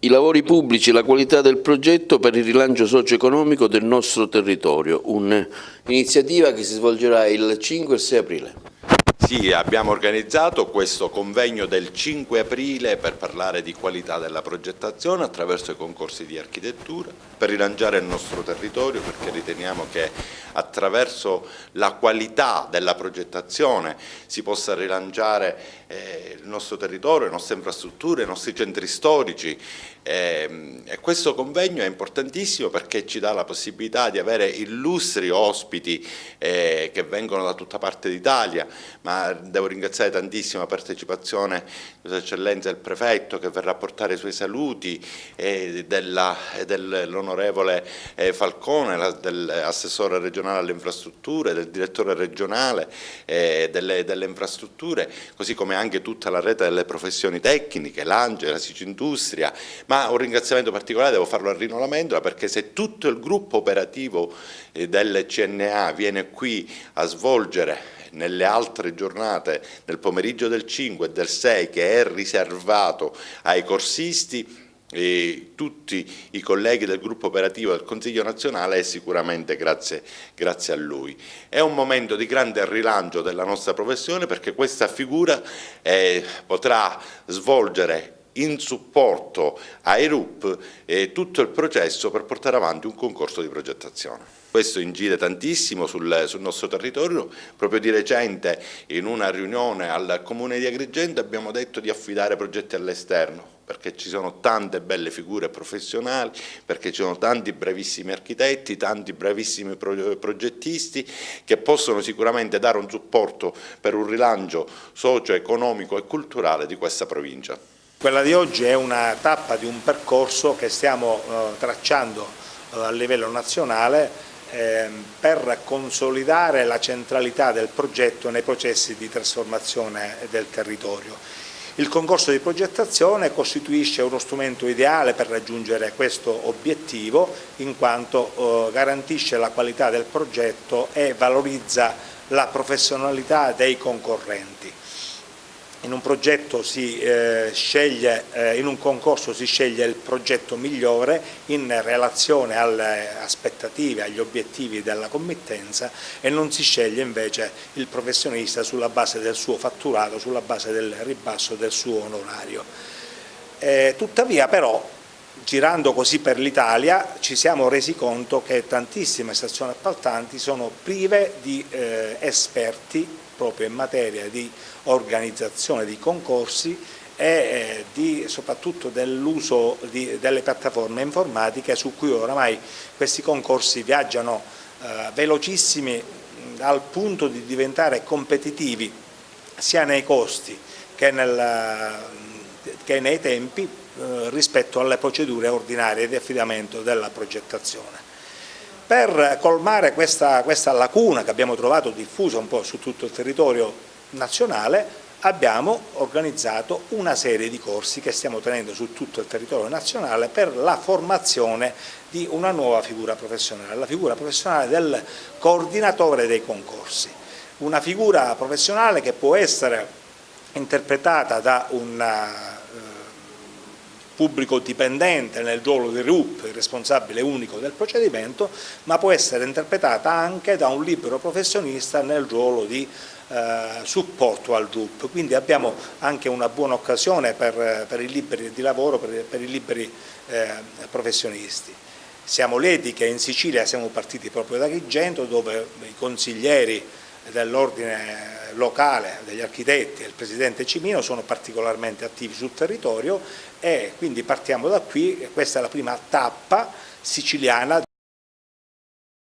I lavori pubblici e la qualità del progetto per il rilancio socio-economico del nostro territorio, un'iniziativa che si svolgerà il 5 e 6 aprile. Sì, abbiamo organizzato questo convegno del 5 aprile per parlare di qualità della progettazione attraverso i concorsi di architettura, per rilanciare il nostro territorio, perché riteniamo che attraverso la qualità della progettazione si possa rilanciare il nostro territorio, le nostre infrastrutture, i nostri centri storici. E questo convegno è importantissimo perché ci dà la possibilità di avere illustri ospiti che vengono da tutta parte d'Italia, ma devo ringraziare tantissimo la partecipazione di Sua Eccellenza il Prefetto che verrà a portare i suoi saluti, dell'onorevole Falcone, dell'assessore regionale alle infrastrutture, del direttore regionale delle infrastrutture, così come anche tutta la rete delle professioni tecniche, l'ANGE, la Sicindustria, ma un ringraziamento particolare devo farlo a Rino Lamendola, perché se tutto il gruppo operativo del CNA viene qui a svolgere nelle altre giornate, nel pomeriggio del 5 e del 6, che è riservato ai corsisti, e tutti i colleghi del gruppo operativo del Consiglio nazionale, è sicuramente grazie a lui. È un momento di grande rilancio della nostra professione, perché questa figura potrà svolgere in supporto ai RUP tutto il processo per portare avanti un concorso di progettazione. Questo incide tantissimo sul nostro territorio. Proprio di recente in una riunione al Comune di Agrigento abbiamo detto di affidare progetti all'esterno, perché ci sono tante belle figure professionali, perché ci sono tanti bravissimi architetti, tanti bravissimi progettisti che possono sicuramente dare un supporto per un rilancio socio-economico e culturale di questa provincia. Quella di oggi è una tappa di un percorso che stiamo tracciando a livello nazionale per consolidare la centralità del progetto nei processi di trasformazione del territorio. Il concorso di progettazione costituisce uno strumento ideale per raggiungere questo obiettivo, in quanto garantisce la qualità del progetto e valorizza la professionalità dei concorrenti. In un concorso si sceglie il progetto migliore in relazione alle aspettative, agli obiettivi della committenza, e non si sceglie invece il professionista sulla base del suo fatturato, sulla base del ribasso del suo onorario. Tuttavia però, girando così per l'Italia, ci siamo resi conto che tantissime stazioni appaltanti sono prive di esperti proprio in materia di organizzazione di concorsi e soprattutto dell'uso delle piattaforme informatiche, su cui oramai questi concorsi viaggiano velocissimi al punto di diventare competitivi sia nei costi che nei tempi rispetto alle procedure ordinarie di affidamento della progettazione. Per colmare questa lacuna che abbiamo trovato diffusa un po' su tutto il territorio nazionale, abbiamo organizzato una serie di corsi che stiamo tenendo su tutto il territorio nazionale per la formazione di una nuova figura professionale, la figura professionale del coordinatore dei concorsi. Una figura professionale che può essere interpretata da un pubblico dipendente nel ruolo di RUP, il responsabile unico del procedimento, ma può essere interpretata anche da un libero professionista nel ruolo di supporto al RUP. Quindi abbiamo anche una buona occasione per i liberi di lavoro, per i liberi professionisti. Siamo lieti che in Sicilia siamo partiti proprio da Agrigento, dove i consiglieri dell'ordine locale, degli architetti e il presidente Cimino sono particolarmente attivi sul territorio, e quindi partiamo da qui. Questa è la prima tappa siciliana